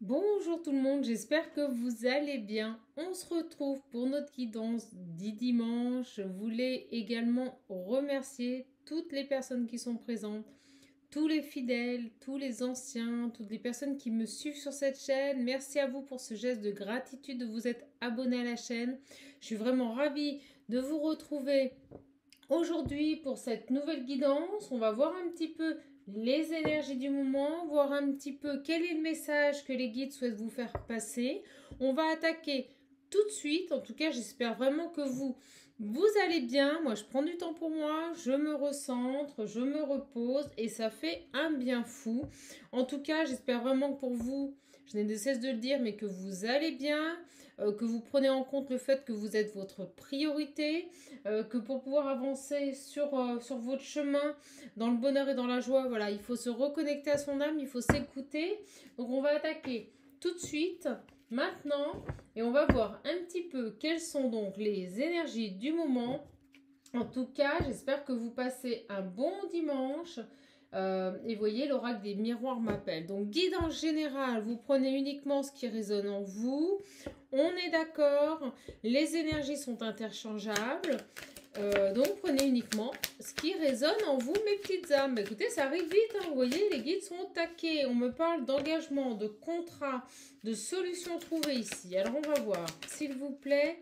Bonjour tout le monde, j'espère que vous allez bien. On se retrouve pour notre guidance du dimanche. Je voulais également remercier toutes les personnes qui sont présentes, tous les fidèles, tous les anciens, toutes les personnes qui me suivent sur cette chaîne. Merci à vous pour ce geste de gratitude de vous être abonné à la chaîne. Je suis vraiment ravie de vous retrouver aujourd'hui pour cette nouvelle guidance. On va voir un petit peu les énergies du moment, voir un petit peu quel est le message que les guides souhaitent vous faire passer. On va attaquer tout de suite. En tout cas, j'espère vraiment que vous allez bien. Moi, je prends du temps pour moi, je me recentre, je me repose et ça fait un bien fou. En tout cas, j'espère vraiment que pour vous, je n'ai de cesse de le dire, mais que vous allez bien, que vous prenez en compte le fait que vous êtes votre priorité, que pour pouvoir avancer sur votre chemin dans le bonheur et dans la joie, voilà, il faut se reconnecter à son âme, il faut s'écouter. Donc on va attaquer tout de suite, maintenant, et on va voir un petit peu quelles sont donc les énergies du moment. En tout cas, j'espère que vous passez un bon dimanche. Et voyez, l'oracle des miroirs m'appelle. Donc, guide en général, vous prenez uniquement ce qui résonne en vous. On est d'accord, les énergies sont interchangeables. Donc, prenez uniquement ce qui résonne en vous, mes petites âmes. Bah, écoutez, ça arrive vite, hein, vous voyez, les guides sont taqués. On me parle d'engagement, de contrat, de solutions trouvées ici. Alors, on va voir, s'il vous plaît,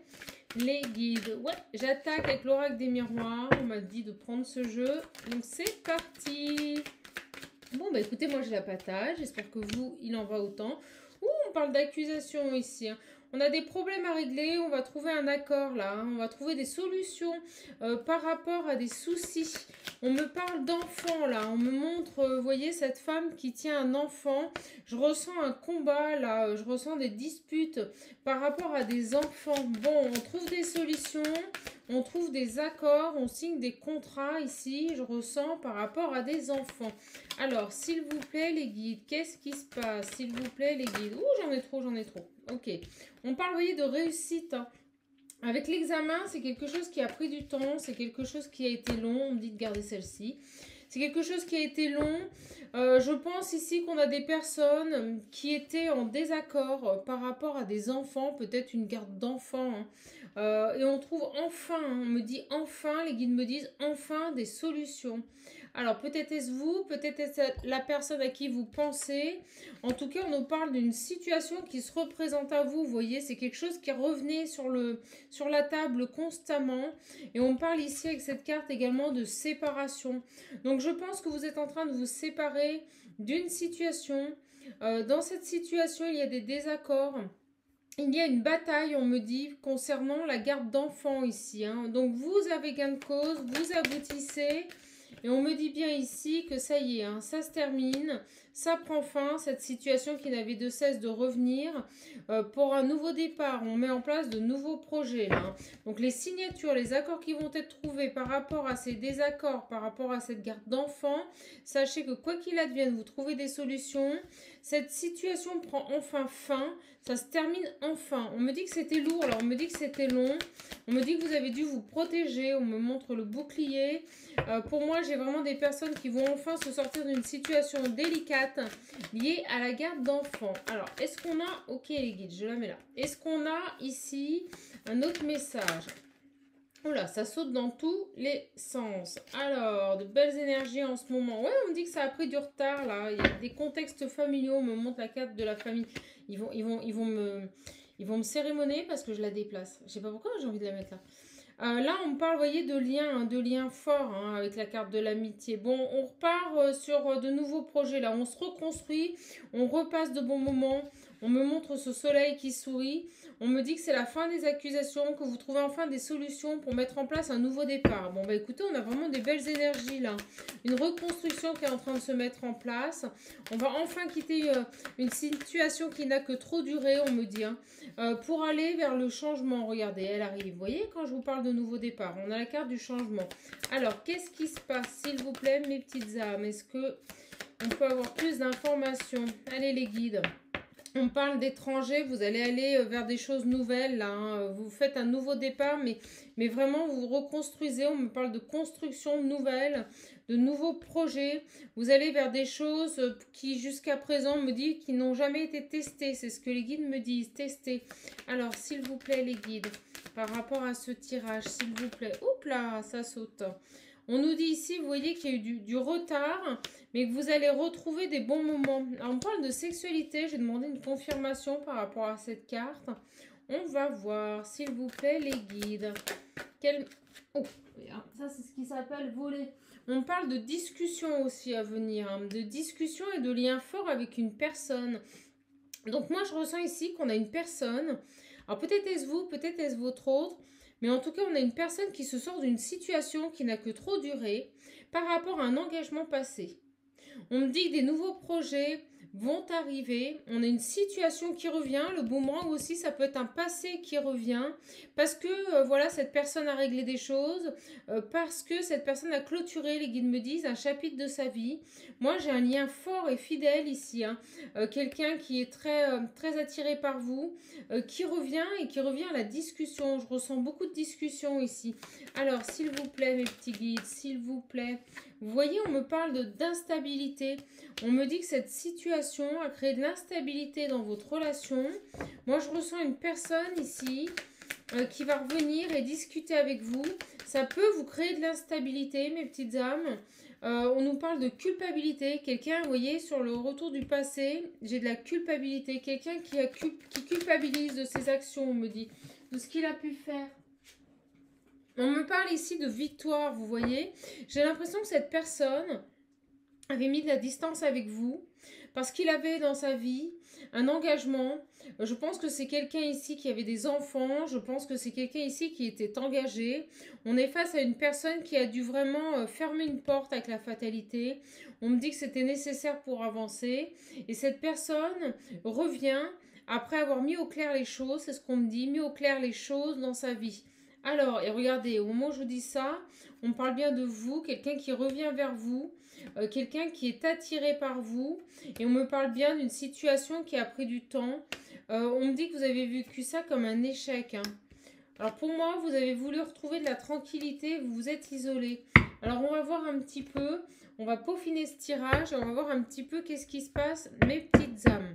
les guides. Ouais, j'attaque avec l'oracle des miroirs. On m'a dit de prendre ce jeu. Donc, c'est parti. Bon, bah écoutez, moi j'ai la patate. J'espère que vous, il en va autant. Ouh, on parle d'accusation ici, hein. On a des problèmes à régler, on va trouver un accord là, hein. On va trouver des solutions par rapport à des soucis. On me parle d'enfant là, on me montre, vous voyez, cette femme qui tient un enfant. Je ressens un combat là, je ressens des disputes par rapport à des enfants. Bon, on trouve des solutions, on trouve des accords, on signe des contrats ici, je ressens par rapport à des enfants. Alors, s'il vous plaît, les guides, qu'est-ce qui se passe? S'il vous plaît, les guides. Ouh, j'en ai trop, j'en ai trop. Ok. On parle, vous voyez, de réussite, hein. Avec l'examen, c'est quelque chose qui a pris du temps, c'est quelque chose qui a été long. On me dit de garder celle-ci. C'est quelque chose qui a été long. Je pense ici qu'on a des personnes qui étaient en désaccord par rapport à des enfants, peut-être une garde d'enfants, hein. Et on trouve enfin, hein, on me dit enfin, les guides me disent enfin des solutions. Alors peut-être est-ce vous, peut-être est-ce la personne à qui vous pensez. En tout cas, on nous parle d'une situation qui se représente à vous. Vous voyez, c'est quelque chose qui revenait sur la table constamment. Et on parle ici avec cette carte également de séparation. Donc je pense que vous êtes en train de vous séparer d'une situation. Dans cette situation, il y a des désaccords. Il y a une bataille, on me dit, concernant la garde d'enfants ici, hein. Donc vous avez gain de cause, vous aboutissez. Et on me dit bien ici que ça y est, hein, ça se termine, ça prend fin, cette situation qui n'avait de cesse de revenir. Pour un nouveau départ, on met en place de nouveaux projets, hein. Donc les signatures, les accords qui vont être trouvés par rapport à ces désaccords, par rapport à cette garde d'enfants, sachez que quoi qu'il advienne, vous trouvez des solutions. Cette situation prend enfin fin, ça se termine enfin. On me dit que c'était lourd, alors on me dit que c'était long, on me dit que vous avez dû vous protéger, on me montre le bouclier. Pour moi, j'ai vraiment des personnes qui vont enfin se sortir d'une situation délicate liée à la garde d'enfants. Alors, est-ce qu'on a... Ok les guides, je la mets là. Est-ce qu'on a ici un autre message? Oula, ça saute dans tous les sens. Alors, de belles énergies en ce moment. Ouais, on me dit que ça a pris du retard là. Il y a des contextes familiaux. On me montre la carte de la famille. Ils vont me cérémonier parce que je la déplace. Je sais pas pourquoi j'ai envie de la mettre là. Là, on me parle, vous voyez, de liens forts, hein, avec la carte de l'amitié. Bon, on repart sur de nouveaux projets. Là, on se reconstruit, on repasse de bons moments. On me montre ce soleil qui sourit. On me dit que c'est la fin des accusations, que vous trouvez enfin des solutions pour mettre en place un nouveau départ. Bon, bah écoutez, on a vraiment des belles énergies là. Une reconstruction qui est en train de se mettre en place. On va enfin quitter une situation qui n'a que trop duré, on me dit, hein, pour aller vers le changement. Regardez, elle arrive. Vous voyez, quand je vous parle de nouveau départ, on a la carte du changement. Alors, qu'est-ce qui se passe, s'il vous plaît, mes petites âmes? Est-ce que on peut avoir plus d'informations? Allez, les guides. On parle d'étrangers, vous allez aller vers des choses nouvelles, là, hein. Vous faites un nouveau départ, mais vraiment vous reconstruisez. On me parle de construction nouvelle, de nouveaux projets. Vous allez vers des choses qui jusqu'à présent me disent qui n'ont jamais été testées. C'est ce que les guides me disent, tester. Alors, s'il vous plaît, les guides, par rapport à ce tirage, s'il vous plaît. Oups là, ça saute. On nous dit ici, vous voyez qu'il y a eu du retard, mais que vous allez retrouver des bons moments. Alors, on parle de sexualité. J'ai demandé une confirmation par rapport à cette carte. On va voir, s'il vous plaît, les guides. Oh, ça, c'est ce qui s'appelle voler. On parle de discussion aussi à venir, hein, de discussion et de lien fort avec une personne. Donc, moi, je ressens ici qu'on a une personne. Alors, peut-être est-ce vous, peut-être est-ce votre autre. Mais en tout cas, on a une personne qui se sort d'une situation qui n'a que trop duré par rapport à un engagement passé. On me dit que des nouveaux projets vont arriver. On a une situation qui revient. Le boomerang aussi, ça peut être un passé qui revient. Parce que, voilà, cette personne a réglé des choses. Parce que cette personne a clôturé, les guides me disent, un chapitre de sa vie. Moi, j'ai un lien fort et fidèle ici. Hein. Quelqu'un qui est très attiré par vous. Qui revient et qui revient à la discussion. Je ressens beaucoup de discussion ici. Alors, s'il vous plaît, mes petits guides, s'il vous plaît. Vous voyez, on me parle d'instabilité. On me dit que cette situation a créé de l'instabilité dans votre relation. Moi, je ressens une personne ici qui va revenir et discuter avec vous. Ça peut vous créer de l'instabilité, mes petites âmes. On nous parle de culpabilité. Quelqu'un, vous voyez, sur le retour du passé, j'ai de la culpabilité. Quelqu'un qui culpabilise de ses actions, on me dit, de ce qu'il a pu faire. On me parle ici de victoire, vous voyez. J'ai l'impression que cette personne avait mis de la distance avec vous parce qu'il avait dans sa vie un engagement. Je pense que c'est quelqu'un ici qui avait des enfants. Je pense que c'est quelqu'un ici qui était engagé. On est face à une personne qui a dû vraiment fermer une porte avec la fatalité. On me dit que c'était nécessaire pour avancer. Et cette personne revient après avoir mis au clair les choses. C'est ce qu'on me dit, mis au clair les choses dans sa vie. Alors, et regardez, au moment où je vous dis ça, on parle bien de vous, quelqu'un qui revient vers vous, quelqu'un qui est attiré par vous, et on me parle bien d'une situation qui a pris du temps. On me dit que vous avez vécu ça comme un échec. Hein. Alors pour moi, vous avez voulu retrouver de la tranquillité, vous vous êtes isolé. Alors on va voir un petit peu, on va peaufiner ce tirage, et on va voir un petit peu qu'est-ce qui se passe, mes petites âmes.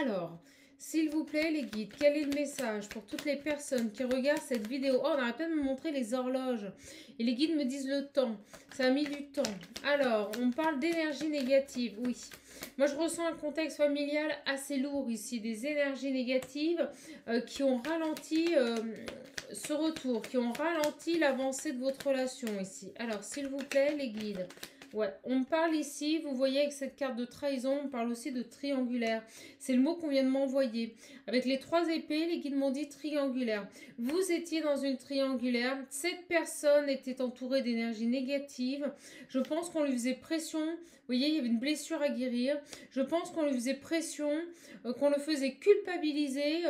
Alors... s'il vous plaît, les guides, quel est le message pour toutes les personnes qui regardent cette vidéo? Oh, on n'arrête pas de me montrer les horloges. Et les guides me disent le temps. Ça a mis du temps. Alors, on parle d'énergie négative, oui. Moi, je ressens un contexte familial assez lourd ici. Des énergies négatives qui ont ralenti ce retour, qui ont ralenti l'avancée de votre relation ici. Alors, s'il vous plaît, les guides... ouais, on parle ici, vous voyez avec cette carte de trahison, on parle aussi de triangulaire. C'est le mot qu'on vient de m'envoyer. Avec les 3 épées, les guides m'ont dit triangulaire. Vous étiez dans une triangulaire. Cette personne était entourée d'énergie négative. Je pense qu'on lui faisait pression. Vous voyez, il y avait une blessure à guérir. Je pense qu'on lui faisait pression, qu'on le faisait culpabiliser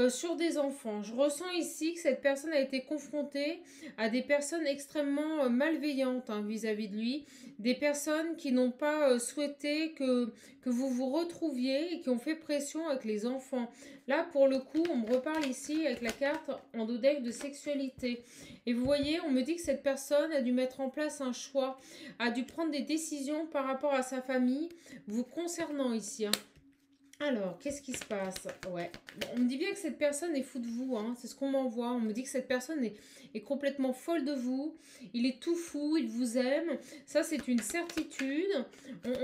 sur des enfants. Je ressens ici que cette personne a été confrontée à des personnes extrêmement malveillantes vis-à-vis de lui. Des personnes qui n'ont pas souhaité que vous vous retrouviez et qui ont fait pression avec les enfants. Là, pour le coup, on me reparle ici avec la carte en dos deck de sexualité. Et vous voyez, on me dit que cette personne a dû mettre en place un choix, a dû prendre des décisions par rapport à sa famille, vous concernant ici. Hein. Alors, qu'est-ce qui se passe? Ouais. Bon, on me dit bien que cette personne est fou de vous, hein. C'est ce qu'on m'envoie. On me dit que cette personne est complètement folle de vous. Il est tout fou, il vous aime. Ça, c'est une certitude.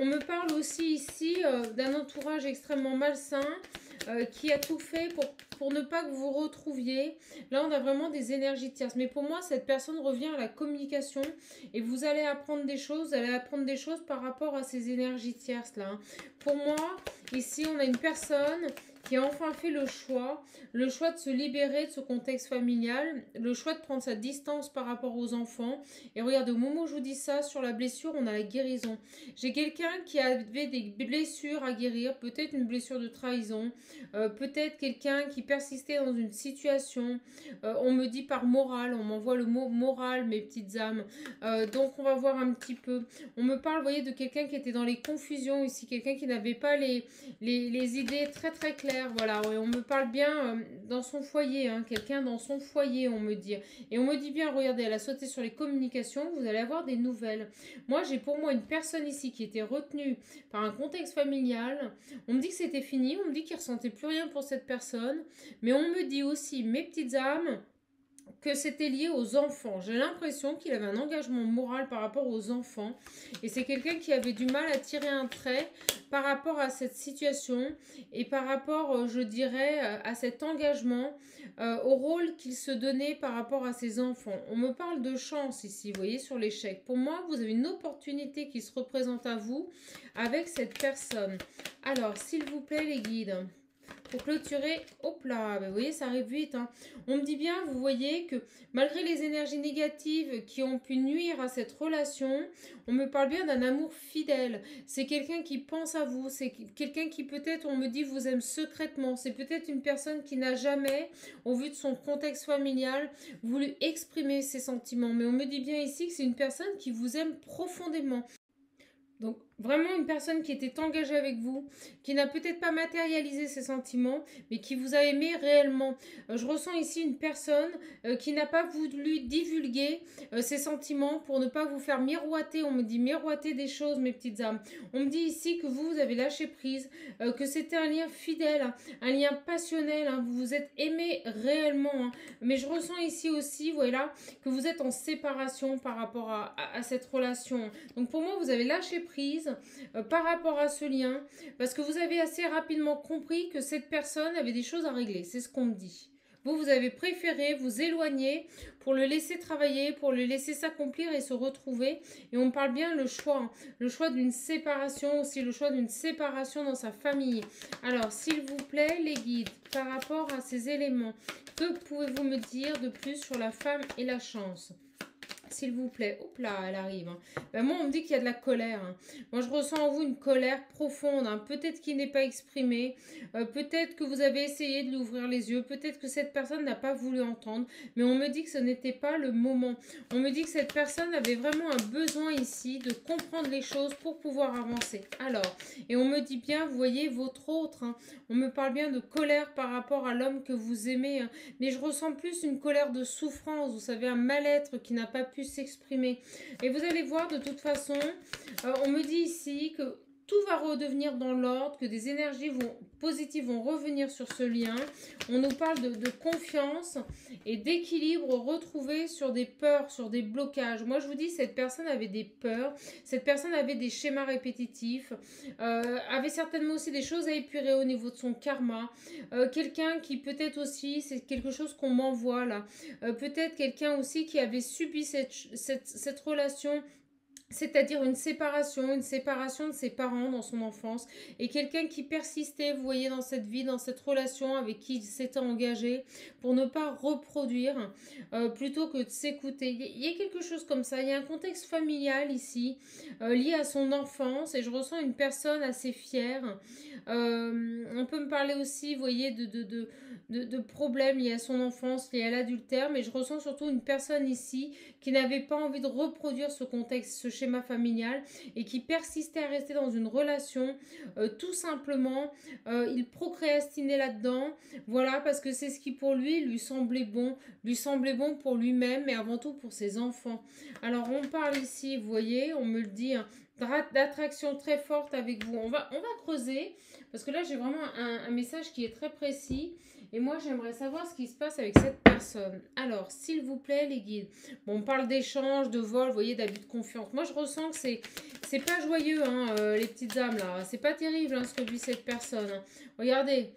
On me parle aussi ici d'un entourage extrêmement malsain qui a tout fait pour ne pas que vous vous retrouviez. Là, on a vraiment des énergies tierces. Mais pour moi, cette personne revient à la communication et vous allez apprendre des choses. Vous allez apprendre des choses par rapport à ces énergies tierces-là. Hein. Pour moi, ici, on a une personne qui a enfin fait le choix de se libérer de ce contexte familial, le choix de prendre sa distance par rapport aux enfants. Et regardez, au moment où je vous dis ça, sur la blessure, on a la guérison. J'ai quelqu'un qui avait des blessures à guérir, peut-être une blessure de trahison, peut-être quelqu'un qui persistait dans une situation. On me dit par morale, on m'envoie le mot moral, mes petites âmes. Donc on va voir un petit peu. On me parle, vous voyez, de quelqu'un qui était dans les confusions ici, quelqu'un qui n'avait pas les idées très très claires, voilà. Et on me parle bien dans son foyer, hein, quelqu'un dans son foyer, on me dit. Et on me dit bien, regardez, elle a sauté sur les communications, vous allez avoir des nouvelles. Moi, j'ai pour moi une personne ici qui était retenue par un contexte familial. On me dit que c'était fini, on me dit qu'il ne ressentait plus rien pour cette personne. Mais on me dit aussi, mes petites âmes, que c'était lié aux enfants. J'ai l'impression qu'il avait un engagement moral par rapport aux enfants. Et c'est quelqu'un qui avait du mal à tirer un trait par rapport à cette situation et par rapport, je dirais, à cet engagement, au rôle qu'il se donnait par rapport à ses enfants. On me parle de chance ici, vous voyez, sur l'échec. Pour moi, vous avez une opportunité qui se représente à vous avec cette personne. Alors, s'il vous plaît, les guides, pour clôturer, hop là, vous voyez, ça arrive vite. Hein. On me dit bien, vous voyez, que malgré les énergies négatives qui ont pu nuire à cette relation, on me parle bien d'un amour fidèle. C'est quelqu'un qui pense à vous, c'est quelqu'un qui peut-être, on me dit, vous aime secrètement. C'est peut-être une personne qui n'a jamais, au vu de son contexte familial, voulu exprimer ses sentiments. Mais on me dit bien ici que c'est une personne qui vous aime profondément. Donc, vraiment une personne qui était engagée avec vous, qui n'a peut-être pas matérialisé ses sentiments, mais qui vous a aimé réellement. Je ressens ici une personne qui n'a pas voulu divulguer ses sentiments pour ne pas vous faire miroiter. On me dit miroiter des choses, mes petites âmes. On me dit ici que vous avez lâché prise, que c'était un lien fidèle, hein, un lien passionnel. Hein, vous vous êtes aimé réellement. Hein. Mais je ressens ici aussi, voilà, que vous êtes en séparation par rapport à cette relation. Donc, pour moi, vous avez lâché prise par rapport à ce lien parce que vous avez assez rapidement compris que cette personne avait des choses à régler, c'est ce qu'on me dit. Vous avez préféré vous éloigner pour le laisser travailler, pour le laisser s'accomplir et se retrouver. Et on parle bien le choix d'une séparation, aussi le choix d'une séparation dans sa famille. Alors, s'il vous plaît, les guides, par rapport à ces éléments, que pouvez-vous me dire de plus sur la femme et la chance ? S'il vous plaît, hop là, elle arrive. Hein. Ben moi, on me dit qu'il y a de la colère. Hein. Moi, je ressens en vous une colère profonde. Hein. Peut-être qu'il n'est pas exprimé. Peut-être que vous avez essayé de lui ouvrir les yeux. Peut-être que cette personne n'a pas voulu entendre. Mais on me dit que ce n'était pas le moment. On me dit que cette personne avait vraiment un besoin ici de comprendre les choses pour pouvoir avancer. Alors, et on me dit bien, vous voyez, votre autre. Hein. On me parle bien de colère par rapport à l'homme que vous aimez. Hein. Mais je ressens plus une colère de souffrance. Vous savez, un mal-être qui n'a pas pu s'exprimer. Et vous allez voir, de toute façon, on me dit ici que tout va redevenir dans l'ordre, que des énergies positives vont revenir sur ce lien. On nous parle de confiance et d'équilibre retrouvé sur des peurs, sur des blocages. Moi, je vous dis, cette personne avait des peurs, cette personne avait des schémas répétitifs, avait certainement aussi des choses à épurer au niveau de son karma. Quelqu'un qui peut-être aussi, c'est quelque chose qu'on m'envoie là, peut-être quelqu'un aussi qui avait subi cette relation, c'est-à-dire une séparation de ses parents dans son enfance, et quelqu'un qui persistait, vous voyez, dans cette vie, dans cette relation avec qui il s'était engagé, pour ne pas reproduire, plutôt que de s'écouter. Il y a quelque chose comme ça, il y a un contexte familial ici, lié à son enfance, et je ressens une personne assez fière. On peut me parler aussi, vous voyez, de problèmes liés à son enfance, liés à l'adultère, mais je ressens surtout une personne ici qui n'avait pas envie de reproduire ce contexte, ce schéma familial, et qui persistait à rester dans une relation, tout simplement, il procrastinait là-dedans, voilà, parce que c'est ce qui pour lui semblait bon pour lui-même, mais avant tout pour ses enfants. Alors on parle ici, vous voyez, on me le dit, hein, d'attraction très forte avec vous. On va creuser, parce que là j'ai vraiment un message qui est très précis. Et moi, j'aimerais savoir ce qui se passe avec cette personne. Alors, s'il vous plaît, les guides. Bon, on parle d'échange, de vol, vous voyez, d'abus de confiance. Moi, je ressens que c'est pas joyeux, hein, les petites âmes, là. C'est pas terrible, hein, ce que vit cette personne. Hein. Regardez.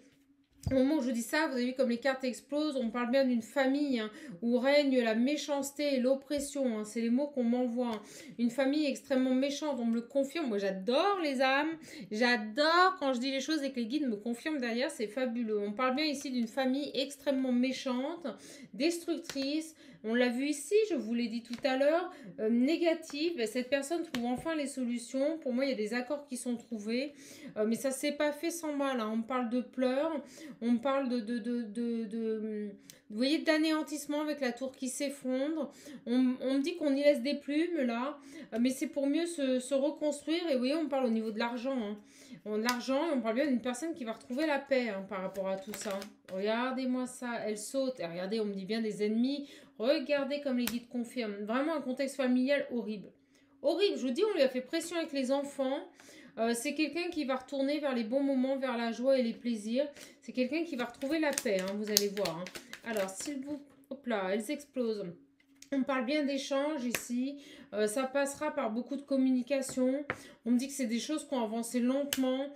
Au moment où je vous dis ça, vous avez vu comme les cartes explosent, on parle bien d'une famille hein, où règne la méchanceté et l'oppression. Hein, c'est les mots qu'on m'envoie. Hein. Une famille extrêmement méchante, on me le confirme. Moi, j'adore les âmes. J'adore quand je dis les choses et que les guides me confirment derrière. C'est fabuleux. On parle bien ici d'une famille extrêmement méchante, destructrice. On l'a vu ici, je vous l'ai dit tout à l'heure, négative. Cette personne trouve enfin les solutions. Pour moi, il y a des accords qui sont trouvés. Mais ça ne s'est pas fait sans mal. Hein. On me parle de pleurs. On parle vous voyez, d'anéantissement avec la tour qui s'effondre. On me dit qu'on y laisse des plumes là, mais c'est pour mieux se reconstruire. Et vous voyez, on parle au niveau de l'argent. Hein. L'argent, on parle bien d'une personne qui va retrouver la paix hein, par rapport à tout ça. Regardez-moi ça, elle saute. Et regardez, on me dit bien des ennemis. Regardez comme les guides confirment. Vraiment un contexte familial horrible. Horrible, je vous dis, on lui a fait pression avec les enfants. C'est quelqu'un qui va retourner vers les bons moments, vers la joie et les plaisirs. C'est quelqu'un qui va retrouver la paix, hein, vous allez voir. Hein. Alors, s'il vous... Hop là, elles explosent. On parle bien d'échanges ici. Ça passera par beaucoup de communication. On me dit que c'est des choses qui ont avancé lentement.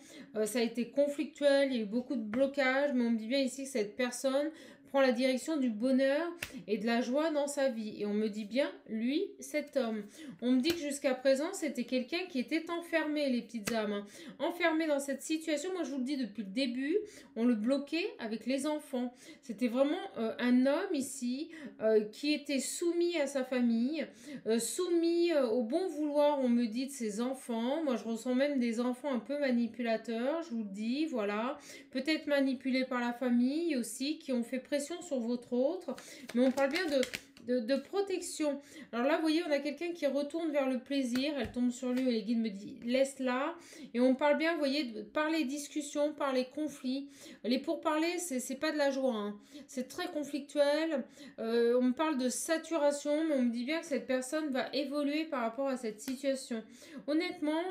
Ça a été conflictuel. Il y a eu beaucoup de blocages. Mais on me dit bien ici que cette personne prend la direction du bonheur et de la joie dans sa vie. Et on me dit bien, lui, cet homme. On me dit que jusqu'à présent, c'était quelqu'un qui était enfermé, les petites âmes. Hein. Enfermé dans cette situation. Moi, je vous le dis depuis le début, on le bloquait avec les enfants. C'était vraiment un homme ici qui était soumis à sa famille, soumis au bon vouloir, on me dit, de ses enfants. Moi, je ressens même des enfants un peu manipulateurs, je vous le dis, voilà. Peut-être manipulés par la famille aussi, qui ont fait pression sur votre autre. Mais on parle bien de protection. Alors là, vous voyez, on a quelqu'un qui retourne vers le plaisir. Elle tombe sur lui et les guides me disent laisse-la. Et on parle bien, vous voyez, par les discussions, par les conflits. Les pourparlers, c'est pas de la joie. Hein. C'est très conflictuel. On me parle de saturation, mais on me dit bien que cette personne va évoluer par rapport à cette situation. Honnêtement,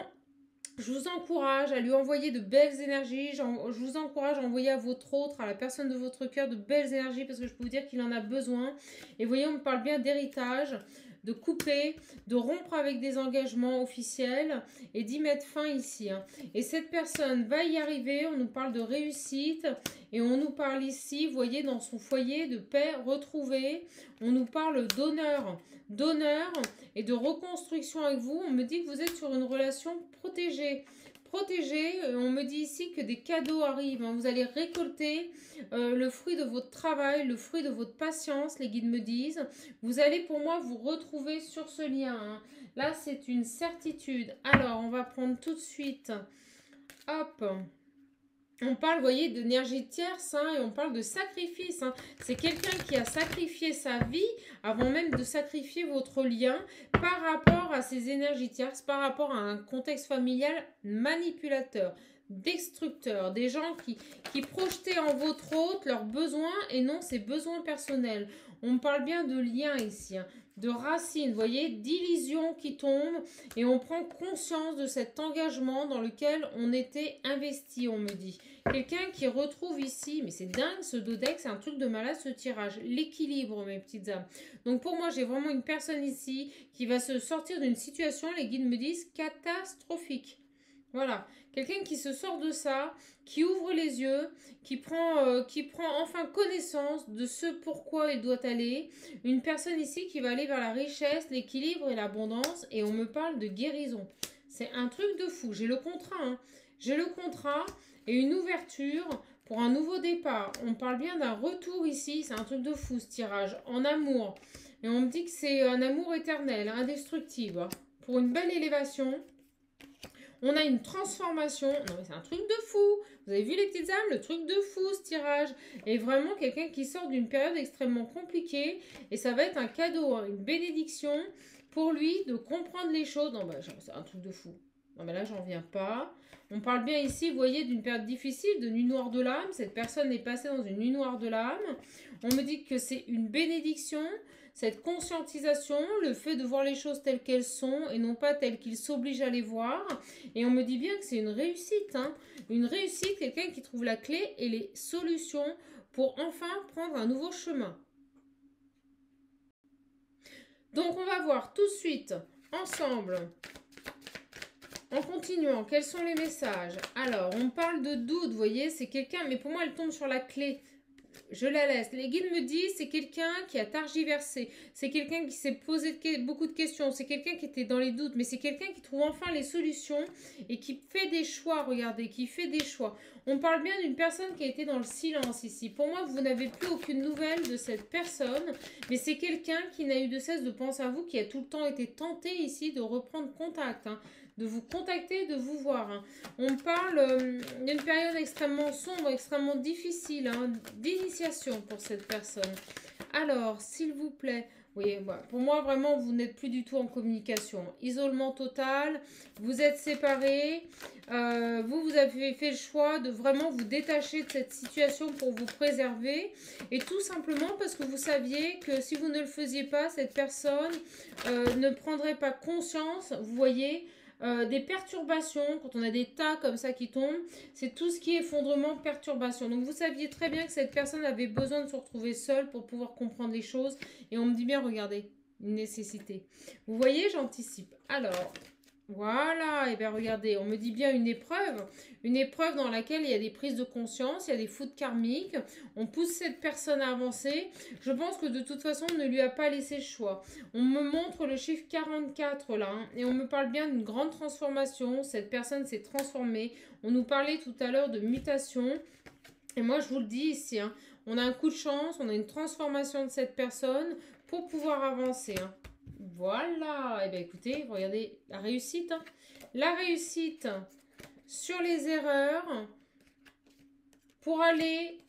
je vous encourage à lui envoyer de belles énergies. Je vous encourage à envoyer à votre autre, à la personne de votre cœur, de belles énergies parce que je peux vous dire qu'il en a besoin. Et vous voyez, on me parle bien d'héritage, de couper, de rompre avec des engagements officiels et d'y mettre fin ici. Hein. Et cette personne va y arriver. On nous parle de réussite et on nous parle ici, vous voyez, dans son foyer de paix retrouvée. On nous parle d'honneur et de reconstruction avec vous. On me dit que vous êtes sur une relation protégée. On me dit ici que des cadeaux arrivent. Hein. Vous allez récolter le fruit de votre travail, le fruit de votre patience, les guides me disent. Vous allez pour moi vous retrouver sur ce lien. Hein. Là, c'est une certitude. Alors, on va prendre tout de suite. Hop. On parle, vous voyez, d'énergie tierce hein, et on parle de sacrifice. Hein. C'est quelqu'un qui a sacrifié sa vie avant même de sacrifier votre lien par rapport à ces énergies tierces, par rapport à un contexte familial manipulateur, destructeur, des gens qui projetaient en votre hôte leurs besoins et non ses besoins personnels. On me parle bien de liens ici, hein, de racines, vous voyez, d'illusions qui tombent et on prend conscience de cet engagement dans lequel on était investi, on me dit. Quelqu'un qui retrouve ici, mais c'est dingue ce dodex, c'est un truc de malade ce tirage, l'équilibre mes petites âmes. Donc pour moi j'ai vraiment une personne ici qui va se sortir d'une situation, les guides me disent, catastrophique. Voilà, quelqu'un qui se sort de ça, qui ouvre les yeux, qui prend enfin connaissance de ce pourquoi il doit aller. Une personne ici qui va aller vers la richesse, l'équilibre et l'abondance. Et on me parle de guérison. C'est un truc de fou. J'ai le contrat. Hein. J'ai le contrat et une ouverture pour un nouveau départ. On parle bien d'un retour ici. C'est un truc de fou ce tirage. En amour. Et on me dit que c'est un amour éternel, indestructible. Hein. Pour une belle élévation. On a une transformation. Non mais c'est un truc de fou. Vous avez vu les petites âmes? Le truc de fou ce tirage. Et vraiment quelqu'un qui sort d'une période extrêmement compliquée. Et ça va être un cadeau, hein, une bénédiction pour lui de comprendre les choses. Non bah c'est un truc de fou. Non mais là j'en viens pas. On parle bien ici, vous voyez, d'une période difficile, de nuit noire de l'âme. Cette personne est passée dans une nuit noire de l'âme. On me dit que c'est une bénédiction. Cette conscientisation, le fait de voir les choses telles qu'elles sont et non pas telles qu'il s'oblige à les voir. Et on me dit bien que c'est une réussite. Hein. Une réussite, quelqu'un qui trouve la clé et les solutions pour enfin prendre un nouveau chemin. Donc on va voir tout de suite, ensemble, En continuant, quels sont les messages? Alors, on parle de doute, vous voyez, c'est quelqu'un, mais pour moi, elle tombe sur la clé. Je la laisse. Les guides me disent c'est quelqu'un qui a tergiversé. C'est quelqu'un qui s'est posé beaucoup de questions. C'est quelqu'un qui était dans les doutes. Mais c'est quelqu'un qui trouve enfin les solutions et qui fait des choix. Regardez, qui fait des choix. On parle bien d'une personne qui a été dans le silence ici. Pour moi, vous n'avez plus aucune nouvelle de cette personne. Mais c'est quelqu'un qui n'a eu de cesse de penser à vous, qui a tout le temps été tenté ici de reprendre contact. De vous contacter, de vous voir. On parle d'une période extrêmement sombre, extrêmement difficile, d'initiation pour cette personne. Alors, s'il vous plaît, oui, pour moi, vraiment, vous n'êtes plus du tout en communication. Isolement total, vous êtes séparés, vous avez fait le choix de vraiment vous détacher de cette situation pour vous préserver. Et tout simplement parce que vous saviez que si vous ne le faisiez pas, cette personne ne prendrait pas conscience, vous voyez, des perturbations, quand on a des tas comme ça qui tombent, c'est tout ce qui est effondrement, perturbation. Donc vous saviez très bien que cette personne avait besoin de se retrouver seule pour pouvoir comprendre les choses. Et on me dit bien, regardez, une nécessité. Vous voyez, j'anticipe. Alors, voilà, et bien regardez, on me dit bien une épreuve dans laquelle il y a des prises de conscience, il y a des foudres karmiques, on pousse cette personne à avancer. Je pense que de toute façon, on ne lui a pas laissé le choix. On me montre le chiffre 44 là, et on me parle bien d'une grande transformation. Cette personne s'est transformée. On nous parlait tout à l'heure de mutation. Et moi, je vous le dis ici, on a un coup de chance, on a une transformation de cette personne pour pouvoir avancer. Voilà, et bien écoutez, regardez la réussite. La réussite sur les erreurs pour aller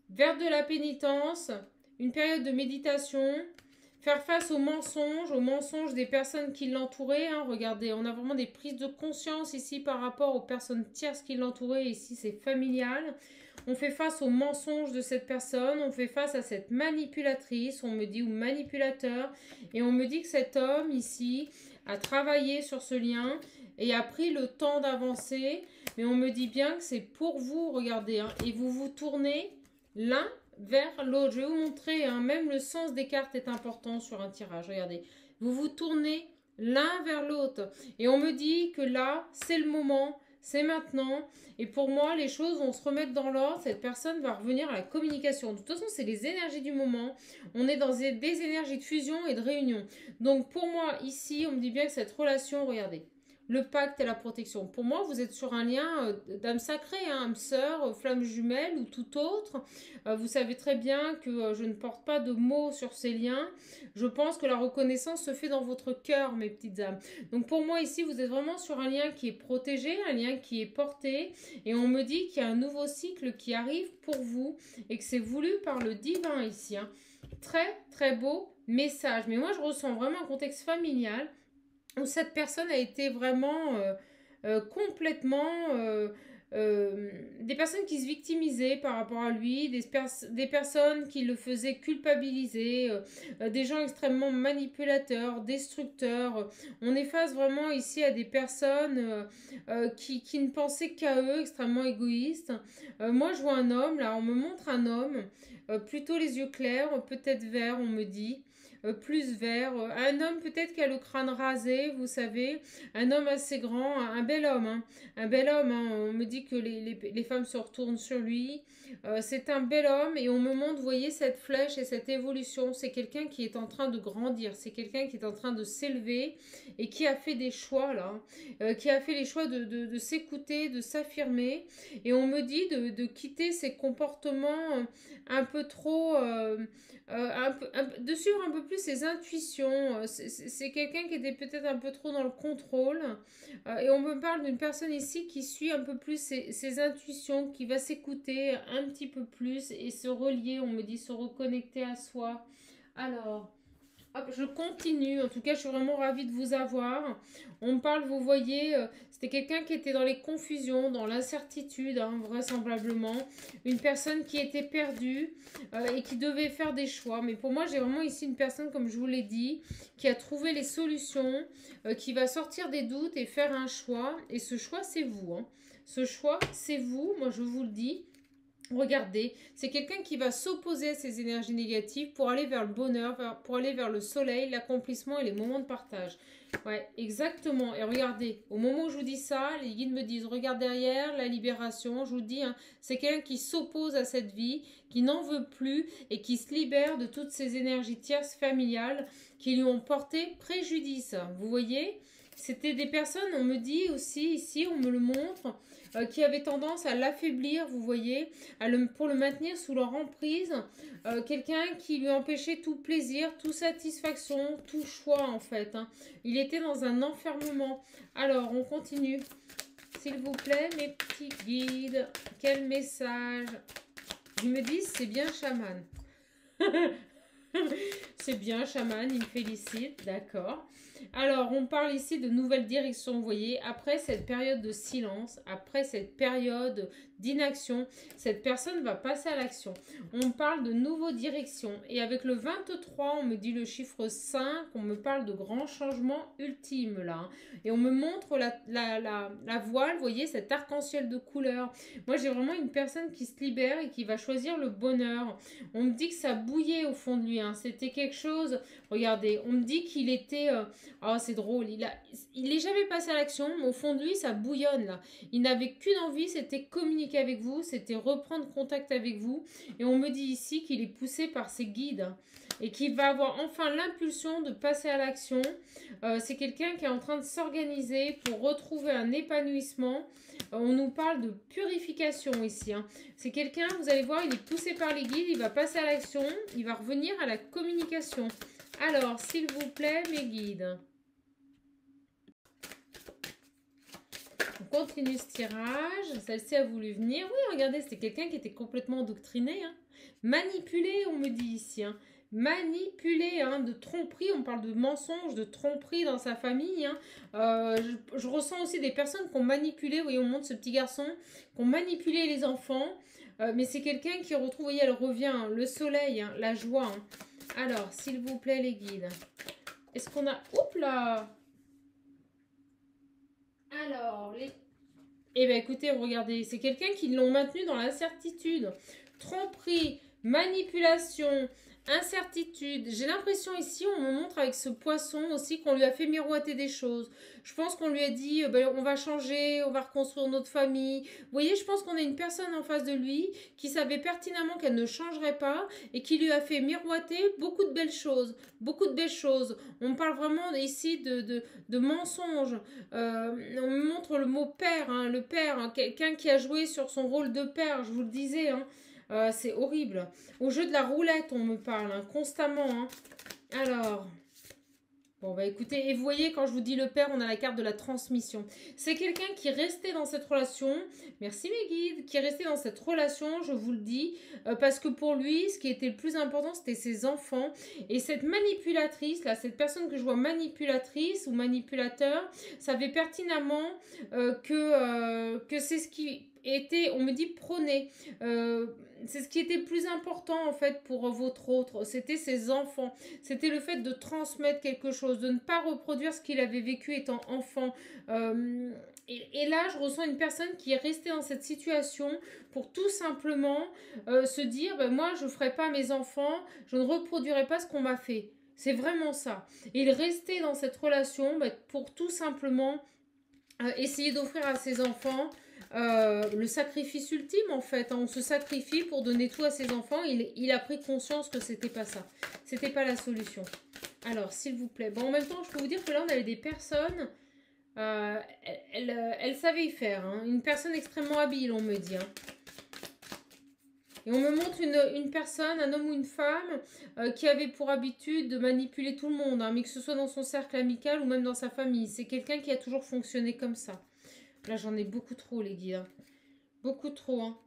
vers de la pénitence, une période de méditation, faire face aux mensonges des personnes qui l'entouraient. Regardez, on a vraiment des prises de conscience ici par rapport aux personnes tierces qui l'entouraient. Ici, c'est familial. On fait face aux mensonges de cette personne, on fait face à cette manipulatrice, on me dit, ou manipulateur, et on me dit que cet homme ici a travaillé sur ce lien et a pris le temps d'avancer, mais on me dit bien que c'est pour vous, regardez, et vous vous tournez l'un vers l'autre. Je vais vous montrer, même le sens des cartes est important sur un tirage, regardez. Vous vous tournez l'un vers l'autre, et on me dit que là, c'est le moment, c'est maintenant. Et pour moi, les choses vont se remettre dans l'ordre. Cette personne va revenir à la communication. De toute façon, c'est les énergies du moment. On est dans des énergies de fusion et de réunion. Donc pour moi, ici, on me dit bien que cette relation, regardez, le pacte et la protection. Pour moi, vous êtes sur un lien d'âme sacrée, âme sœur, flamme jumelle ou tout autre. Vous savez très bien que je ne porte pas de mots sur ces liens. Je pense que la reconnaissance se fait dans votre cœur, mes petites âmes. Donc pour moi, ici, vous êtes vraiment sur un lien qui est protégé, un lien qui est porté. Et on me dit qu'il y a un nouveau cycle qui arrive pour vous et que c'est voulu par le divin ici. Très, très beau message. Mais moi, je ressens vraiment un contexte familial où cette personne a été vraiment complètement... des personnes qui se victimisaient par rapport à lui, des personnes qui le faisaient culpabiliser, des gens extrêmement manipulateurs, destructeurs. On est face vraiment ici à des personnes qui ne pensaient qu'à eux, extrêmement égoïstes. Moi, je vois un homme, là, on me montre un homme, plutôt les yeux clairs, peut-être verts, on me dit. Plus vert, un homme peut-être qui a le crâne rasé, vous savez, un homme assez grand, un bel homme, un bel homme, on me dit que les femmes se retournent sur lui, c'est un bel homme et on me montre, vous voyez, cette flèche et cette évolution, c'est quelqu'un qui est en train de grandir, c'est quelqu'un qui est en train de s'élever et qui a fait des choix là, qui a fait les choix de s'écouter, de s'affirmer, et on me dit de quitter ces comportements un peu trop... de suivre un peu plus ses intuitions. C'est quelqu'un qui était peut-être un peu trop dans le contrôle. Et on me parle d'une personne ici qui suit un peu plus ses intuitions, qui va s'écouter un petit peu plus et se relier, on me dit, se reconnecter à soi. Alors... hop, je continue. En tout cas, je suis vraiment ravie de vous avoir. On me parle, vous voyez, c'était quelqu'un qui était dans les confusions, dans l'incertitude, vraisemblablement. Une personne qui était perdue et qui devait faire des choix. Mais pour moi, j'ai vraiment ici une personne, comme je vous l'ai dit, qui a trouvé les solutions, qui va sortir des doutes et faire un choix. Et ce choix, c'est vous. Ce choix, c'est vous. Moi, je vous le dis. Regardez, c'est quelqu'un qui va s'opposer à ces énergies négatives pour aller vers le bonheur, pour aller vers le soleil, l'accomplissement et les moments de partage. Ouais, exactement. Et regardez, au moment où je vous dis ça, les guides me disent, regarde derrière, la libération, je vous dis, hein, c'est quelqu'un qui s'oppose à cette vie, qui n'en veut plus et qui se libère de toutes ces énergies tierces familiales qui lui ont porté préjudice. Vous voyez, c'était des personnes, on me dit aussi, ici, on me le montre, qui avaient tendance à l'affaiblir, vous voyez, pour le maintenir sous leur emprise. Quelqu'un qui lui empêchait tout plaisir, toute satisfaction, tout choix en fait. Hein. Il était dans un enfermement. Alors, on continue. S'il vous plaît, mes petits guides, quel message? Ils me disent, c'est bien chaman. C'est bien chaman, il me félicite, d'accord. Alors, on parle ici de nouvelles directions, vous voyez, après cette période de silence, après cette période d'inaction, cette personne va passer à l'action. On parle de nouvelles directions. Et avec le 23, on me dit le chiffre 5, on me parle de grands changements ultimes, là. Hein. Et on me montre la voile, vous voyez, cet arc-en-ciel de couleurs. Moi, j'ai vraiment une personne qui se libère et qui va choisir le bonheur. On me dit que ça bouillait au fond de lui, hein. C'était quelque chose... Regardez, on me dit qu'il était... Oh, c'est drôle, il est jamais passé à l'action, mais au fond de lui, ça bouillonne là. Il n'avait qu'une envie, c'était communiquer avec vous, c'était reprendre contact avec vous. Et on me dit ici qu'il est poussé par ses guides hein, et qu'il va avoir enfin l'impulsion de passer à l'action. C'est quelqu'un qui est en train de s'organiser pour retrouver un épanouissement. On nous parle de purification ici. Hein. C'est quelqu'un, vous allez voir, il est poussé par les guides, il va passer à l'action, il va revenir à la communication. Alors, s'il vous plaît, mes guides. On continue ce tirage. Celle-ci a voulu venir. Oui, regardez, c'était quelqu'un qui était complètement endoctriné. Hein. Manipulé, on me dit ici. Hein. Manipulé, hein, de tromperie. On parle de mensonge, de tromperie dans sa famille. Hein. Je ressens aussi des personnes qui ont manipulé. Vous voyez, on montre ce petit garçon, qui ont manipulé les enfants. Mais c'est quelqu'un qui retrouve, vous voyez, elle revient. Hein, le soleil, hein, la joie. Hein. Alors, s'il vous plaît, les guides. Est-ce qu'on a... Oups là! Alors, les... Eh bien, écoutez, regardez, c'est quelqu'un qui l'ont maintenu dans l'incertitude. Tromperie, manipulation, incertitude. J'ai l'impression ici, on me montre avec ce poisson aussi qu'on lui a fait miroiter des choses. Je pense qu'on lui a dit, on va changer, on va reconstruire notre famille. Vous voyez, je pense qu'on a une personne en face de lui qui savait pertinemment qu'elle ne changerait pas et qui lui a fait miroiter beaucoup de belles choses. Beaucoup de belles choses. On parle vraiment ici de mensonges. On me montre le mot père, hein, le père, hein, quelqu'un qui a joué sur son rôle de père, je vous le disais. Hein. C'est horrible. Au jeu de la roulette, on me parle hein, constamment. Hein. Alors, bon, bah écoutez, et vous voyez, quand je vous dis le père, on a la carte de la transmission. C'est quelqu'un qui restait dans cette relation, merci mes guides, qui restait dans cette relation, je vous le dis, parce que pour lui, ce qui était le plus important, c'était ses enfants. Et cette manipulatrice, là, cette personne que je vois manipulatrice ou manipulateur, savait pertinemment que c'est ce qui était, on me dit, prôné. C'est ce qui était le plus important en fait pour votre autre, c'était ses enfants, c'était le fait de transmettre quelque chose, de ne pas reproduire ce qu'il avait vécu étant enfant. Et là, je ressens une personne qui est restée dans cette situation pour tout simplement se dire, ben, moi, je ne ferai pas à mes enfants, je ne reproduirai pas ce qu'on m'a fait. C'est vraiment ça. Et il restait dans cette relation pour tout simplement essayer d'offrir à ses enfants le sacrifice ultime en fait. Hein. On se sacrifie pour donner tout à ses enfants. Il a pris conscience que c'était pas ça. C'était pas la solution. Alors, s'il vous plaît. Bon, en même temps, je peux vous dire que là, on avait des personnes. Elle savait y faire. Hein. Une personne extrêmement habile, on me dit. Hein. Et on me montre une personne, un homme ou une femme, qui avait pour habitude de manipuler tout le monde, hein, mais que ce soit dans son cercle amical ou même dans sa famille. C'est quelqu'un qui a toujours fonctionné comme ça. Là, j'en ai beaucoup trop, les gars. Beaucoup trop, hein.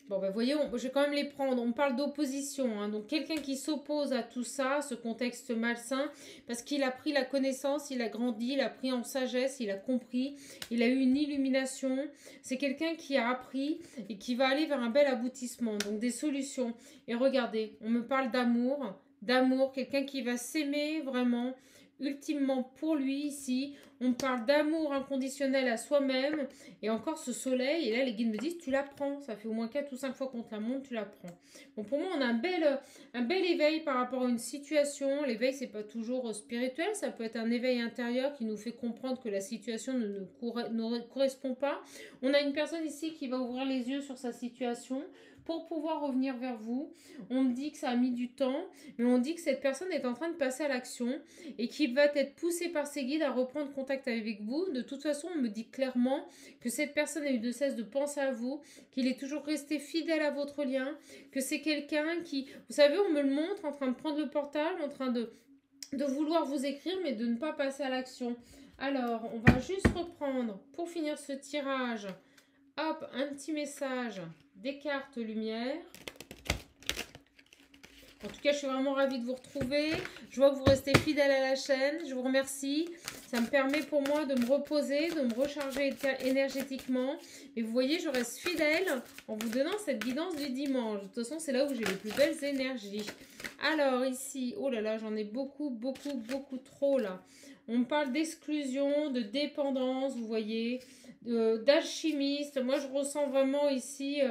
Bon, ben, voyez, je vais quand même les prendre. On parle d'opposition, hein. Donc, quelqu'un qui s'oppose à tout ça, ce contexte malsain, parce qu'il a pris la connaissance, il a grandi, il a pris en sagesse, il a compris, il a eu une illumination. C'est quelqu'un qui a appris et qui va aller vers un bel aboutissement. Donc, des solutions. Et regardez, on me parle d'amour, quelqu'un qui va s'aimer vraiment ultimement pour lui ici. On parle d'amour inconditionnel à soi-même. Et encore ce soleil. Et là, les guides me disent, tu la prends. Ça fait au moins 4 ou 5 fois qu'on te la montre, tu la prends. Bon, pour moi, on a un bel éveil par rapport à une situation. L'éveil, c'est pas toujours spirituel. Ça peut être un éveil intérieur qui nous fait comprendre que la situation ne correspond pas. On a une personne ici qui va ouvrir les yeux sur sa situation pour pouvoir revenir vers vous. On me dit que ça a mis du temps, mais on dit que cette personne est en train de passer à l'action et qui va être poussée par ses guides à reprendre contact avec vous. De toute façon, on me dit clairement que cette personne a eu de cesse de penser à vous, qu'il est toujours resté fidèle à votre lien, que c'est quelqu'un qui, vous savez, on me le montre en train de prendre le portable, en train de vouloir vous écrire, mais de ne pas passer à l'action. Alors, on va juste reprendre, pour finir ce tirage, hop, un petit message des cartes lumière. En tout cas, je suis vraiment ravie de vous retrouver. Je vois que vous restez fidèle à la chaîne. Je vous remercie. Ça me permet pour moi de me reposer, de me recharger énergétiquement. Et vous voyez, je reste fidèle en vous donnant cette guidance du dimanche. De toute façon, c'est là où j'ai les plus belles énergies. Alors ici, oh là là, j'en ai beaucoup trop là. On me parle d'exclusion, de dépendance, vous voyez, d'alchimiste. Moi, je ressens vraiment ici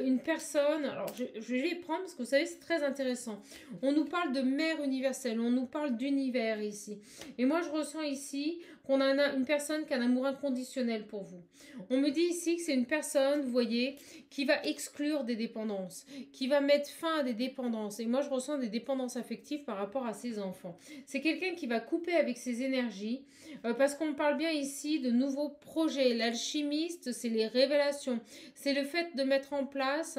une personne. Alors, je vais les prendre parce que vous savez, c'est très intéressant. On nous parle de mère universelle, on nous parle d'univers ici. Et moi, je ressens ici qu'on a une personne qui a un amour inconditionnel pour vous. On me dit ici que c'est une personne, vous voyez, qui va exclure des dépendances, qui va mettre fin à des dépendances. Et moi, je ressens des dépendances affectives par rapport à ses enfants. C'est quelqu'un qui va couper avec ses énergies, parce qu'on parle bien ici de nouveaux projets. L'alchimiste, c'est les révélations. C'est le fait de mettre en place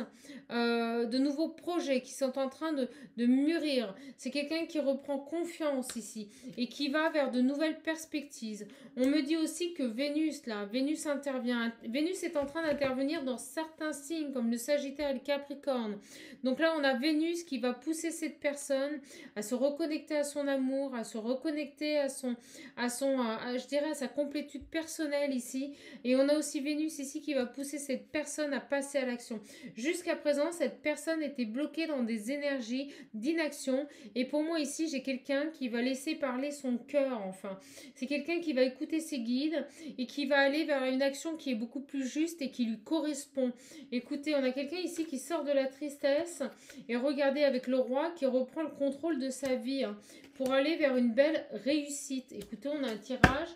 de nouveaux projets qui sont en train de mûrir. C'est quelqu'un qui reprend confiance ici et qui va vers de nouvelles perspectives. On me dit aussi que Vénus, là, Vénus intervient. Vénus est en train d'intervenir dans certains signes comme le Sagittaire et le Capricorne. Donc là, on a Vénus qui va pousser cette personne à se reconnecter à son amour, à se reconnecter à je dirais, à sa complétude personnelle ici. Et on a aussi Vénus ici qui va pousser cette personne à passer à l'action. Jusqu'à présent, cette personne était bloquée dans des énergies d'inaction. Et pour moi ici, j'ai quelqu'un qui va laisser parler son cœur, enfin. C'est quelqu'un qui va écouter ses guides et qui va aller vers une action qui est beaucoup plus juste et qui lui correspond. Écoutez, on a quelqu'un ici qui sort de la tristesse et regardez avec le roi qui reprend le contrôle de sa vie pour aller vers une belle réussite. Écoutez, on a un tirage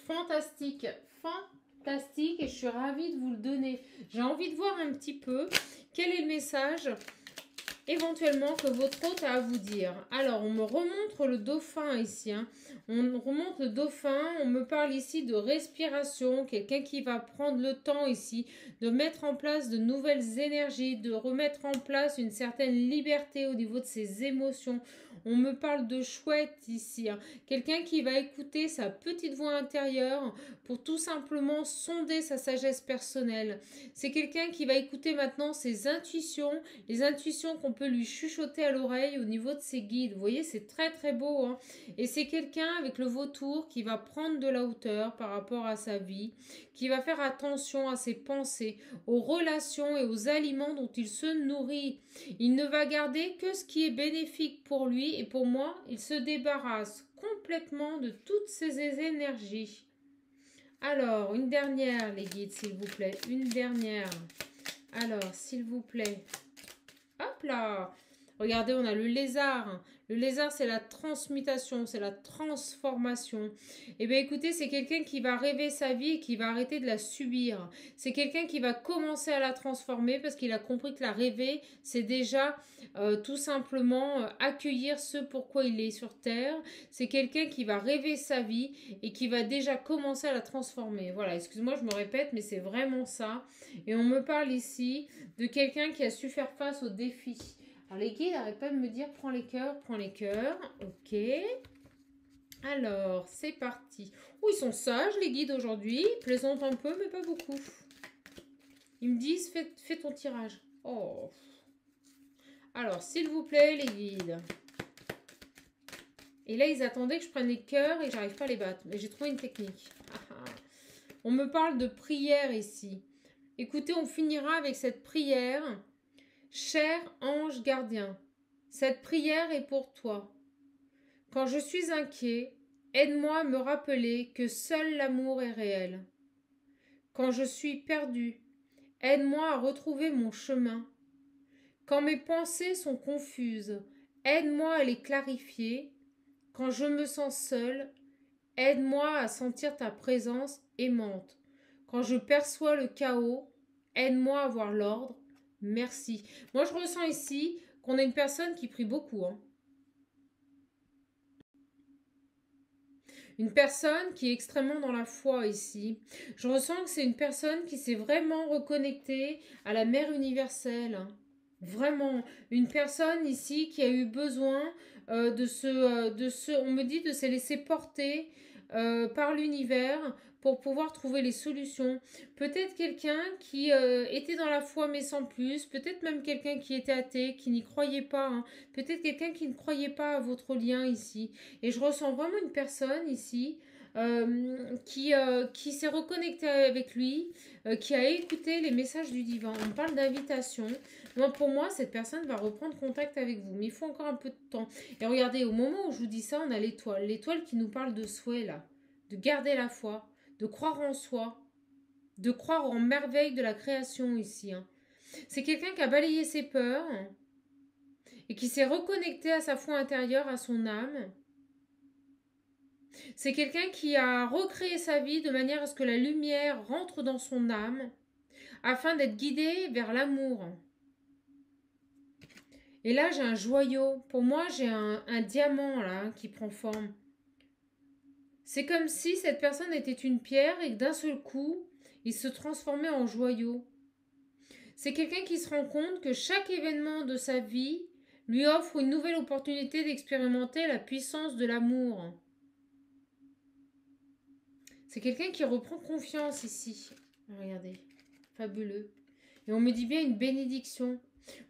fantastique et je suis ravie de vous le donner. J'ai envie de voir un petit peu quel est le message éventuellement que votre hôte a à vous dire. Alors, on me remontre le dauphin ici. On remonte le dauphin. On me parle ici de respiration. Quelqu'un qui va prendre le temps ici de mettre en place de nouvelles énergies, de remettre en place une certaine liberté au niveau de ses émotions. On me parle de chouette ici. Quelqu'un qui va écouter sa petite voix intérieure pour tout simplement sonder sa sagesse personnelle. C'est quelqu'un qui va écouter maintenant ses intuitions, les intuitions qu'on peut lui chuchoter à l'oreille au niveau de ses guides. Vous voyez, c'est très beau. Et c'est quelqu'un avec le vautour qui va prendre de la hauteur par rapport à sa vie, qui va faire attention à ses pensées, aux relations et aux aliments dont il se nourrit. Il ne va garder que ce qui est bénéfique pour lui et pour moi, il se débarrasse complètement de toutes ces énergies. Alors, une dernière, les guides, s'il vous plaît. Une dernière. Alors, s'il vous plaît. Hop là! Regardez, on a le lézard. Le lézard, c'est la transmutation, c'est la transformation. Eh bien, écoutez, c'est quelqu'un qui va rêver sa vie et qui va arrêter de la subir. C'est quelqu'un qui va commencer à la transformer parce qu'il a compris que la rêver, c'est déjà tout simplement accueillir ce pourquoi il est sur Terre. C'est quelqu'un qui va rêver sa vie et qui va déjà commencer à la transformer. Voilà, excuse-moi, je me répète, mais c'est vraiment ça. Et on me parle ici de quelqu'un qui a su faire face aux défis. Alors les guides n'arrêtent pas de me dire prends les cœurs, ok. Alors c'est parti. Oh, ils sont sages les guides aujourd'hui, ils plaisantent un peu mais pas beaucoup. Ils me disent fais ton tirage. Oh. Alors s'il vous plaît les guides. Et là ils attendaient que je prenne les cœurs et que j'arrive pas à les battre. Mais j'ai trouvé une technique. On me parle de prière ici. Écoutez, on finira avec cette prière. Cher ange gardien, cette prière est pour toi. Quand je suis inquiet, aide-moi à me rappeler que seul l'amour est réel. Quand je suis perdu, aide-moi à retrouver mon chemin. Quand mes pensées sont confuses, aide-moi à les clarifier. Quand je me sens seule, aide-moi à sentir ta présence aimante. Quand je perçois le chaos, aide-moi à voir l'ordre. Merci. Moi, je ressens ici qu'on a une personne qui prie beaucoup. Une personne qui est extrêmement dans la foi ici. Je ressens que c'est une personne qui s'est vraiment reconnectée à la mère universelle. Vraiment, une personne ici qui a eu besoin on me dit de se laisser porter par l'univers pour pouvoir trouver les solutions. Peut-être quelqu'un qui était dans la foi mais sans plus, peut-être même quelqu'un qui était athée, qui n'y croyait pas, hein. Peut-être quelqu'un qui ne croyait pas à votre lien ici. Et je ressens vraiment une personne ici qui s'est reconnectée avec lui, qui a écouté les messages du divin. On parle d'invitation. Donc pour moi, cette personne va reprendre contact avec vous. Mais il faut encore un peu de temps. Et regardez, au moment où je vous dis ça, on a l'étoile. L'étoile qui nous parle de souhait, là. De garder la foi, de croire en soi, de croire en merveille de la création ici. Hein. C'est quelqu'un qui a balayé ses peurs et qui s'est reconnecté à sa foi intérieure, à son âme. C'est quelqu'un qui a recréé sa vie de manière à ce que la lumière rentre dans son âme afin d'être guidé vers l'amour. Et là, j'ai un joyau. Pour moi, j'ai un diamant là qui prend forme. C'est comme si cette personne était une pierre et que d'un seul coup, il se transformait en joyau. C'est quelqu'un qui se rend compte que chaque événement de sa vie lui offre une nouvelle opportunité d'expérimenter la puissance de l'amour. C'est quelqu'un qui reprend confiance ici. Regardez, fabuleux. Et on me dit bien une bénédiction.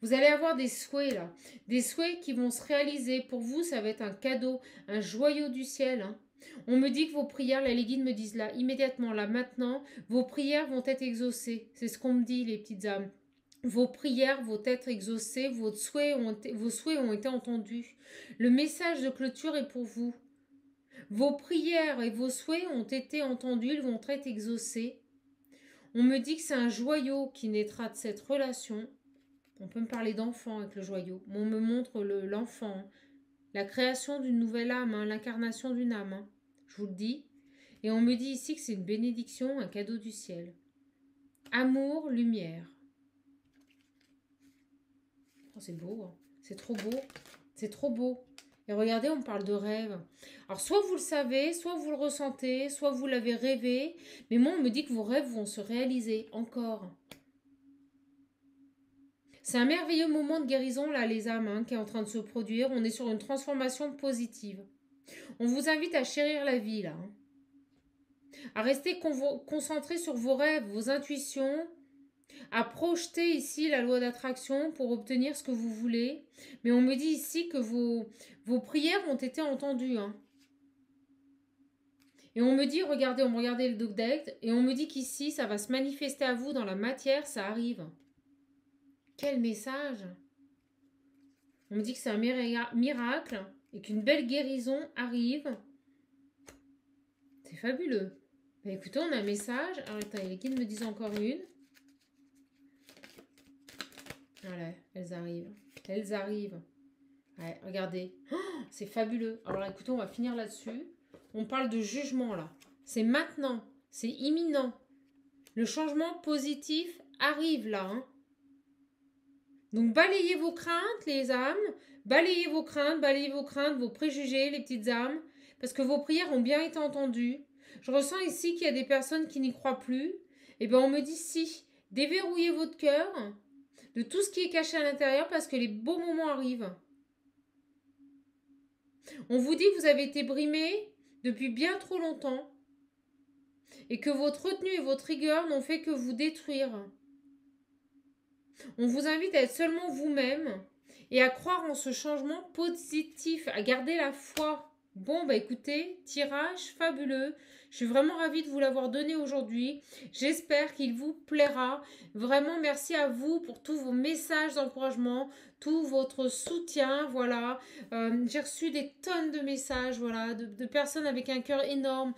Vous allez avoir des souhaits là, des souhaits qui vont se réaliser. Pour vous, ça va être un cadeau, un joyau du ciel. Hein. On me dit que vos prières, là, les guides me disent là, immédiatement, là, maintenant, vos prières vont être exaucées. C'est ce qu'on me dit, les petites âmes. Vos prières vont être exaucées, vos souhaits ont été entendus. Le message de clôture est pour vous. Vos prières et vos souhaits ont été entendus, ils vont être exaucés. On me dit que c'est un joyau qui naîtra de cette relation. On peut me parler d'enfant avec le joyau. On me montre l'enfant, la création d'une nouvelle âme, hein, l'incarnation d'une âme. Hein, je vous le dis. Et on me dit ici que c'est une bénédiction, un cadeau du ciel. Amour, lumière. Oh, c'est beau, hein. C'est trop beau. C'est trop beau. Et regardez, on parle de rêve. Alors, soit vous le savez, soit vous le ressentez, soit vous l'avez rêvé. Mais moi, on me dit que vos rêves vont se réaliser encore. C'est un merveilleux moment de guérison, là, les âmes, hein, qui est en train de se produire. On est sur une transformation positive. On vous invite à chérir la vie, là. Hein. À rester concentré sur vos rêves, vos intuitions, à projeter ici la loi d'attraction pour obtenir ce que vous voulez. Mais on me dit ici que vos prières ont été entendues. Hein. Et on me dit, regardez, on me regardait le deck, et on me dit qu'ici, ça va se manifester à vous dans la matière, ça arrive. Quel message! On me dit que c'est un miracle et qu'une belle guérison arrive. C'est fabuleux. Bah, écoutez, on a un message. Alors, attendez, les guides me disent encore une. Voilà, elles arrivent. Elles arrivent. Ouais, regardez. Oh, c'est fabuleux. Alors, écoutez, on va finir là-dessus. On parle de jugement, là. C'est maintenant. C'est imminent. Le changement positif arrive, là. Hein. Donc, balayez vos craintes, les âmes. Balayez vos craintes, vos préjugés, les petites âmes. Parce que vos prières ont bien été entendues. Je ressens ici qu'il y a des personnes qui n'y croient plus. Et bien, on me dit si. Déverrouillez votre cœur de tout ce qui est caché à l'intérieur parce que les beaux moments arrivent. On vous dit que vous avez été brimé depuis bien trop longtemps. Et que votre retenue et votre rigueur n'ont fait que vous détruire. On vous invite à être seulement vous-même et à croire en ce changement positif, à garder la foi. Bon, bah écoutez, tirage fabuleux. Je suis vraiment ravie de vous l'avoir donné aujourd'hui. J'espère qu'il vous plaira. Vraiment, merci à vous pour tous vos messages d'encouragement, tout votre soutien, voilà. J'ai reçu des tonnes de messages, voilà, de personnes avec un cœur énorme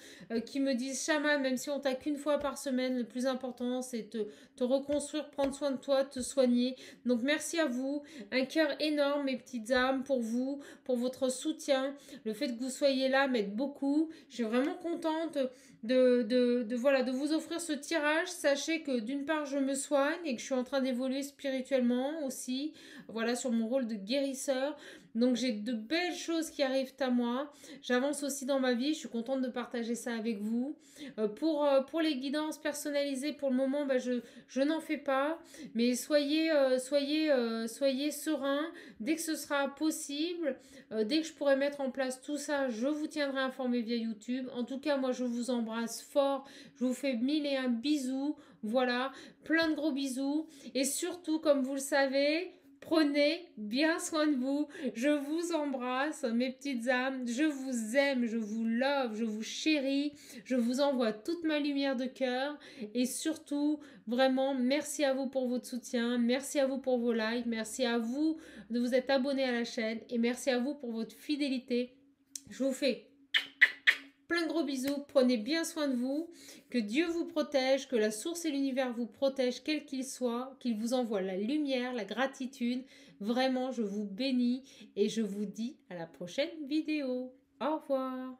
qui me disent, Chama, même si on t'a qu'une fois par semaine, le plus important, c'est te reconstruire, prendre soin de toi, te soigner. Donc, merci à vous. Un cœur énorme, mes petites âmes, pour vous, pour votre soutien. Le fait que vous soyez là m'aide beaucoup. Je suis vraiment contente voilà, de vous offrir ce tirage. Sachez que d'une part, je me soigne et que je suis en train d'évoluer spirituellement aussi, voilà, sur mon rôle de guérisseur. Donc j'ai de belles choses qui arrivent à moi. J'avance aussi dans ma vie. Je suis contente de partager ça avec vous. Pour les guidances personnalisées, pour le moment, bah, je n'en fais pas. Mais soyez sereins. Dès que ce sera possible, dès que je pourrai mettre en place tout ça, je vous tiendrai informé via YouTube. En tout cas, moi, je vous embrasse fort. Je vous fais 1001 bisous. Voilà, plein de gros bisous. Et surtout, comme vous le savez, prenez bien soin de vous. Je vous embrasse, mes petites âmes. Je vous aime, je vous love, je vous chéris. Je vous envoie toute ma lumière de cœur. Et surtout, vraiment, merci à vous pour votre soutien. Merci à vous pour vos likes. Merci à vous de vous être abonné à la chaîne. Et merci à vous pour votre fidélité. Je vous fais plein de gros bisous, prenez bien soin de vous, que Dieu vous protège, que la source et l'univers vous protègent, quel qu'il soit, qu'il vous envoie la lumière, la gratitude. Vraiment, je vous bénis et je vous dis à la prochaine vidéo. Au revoir.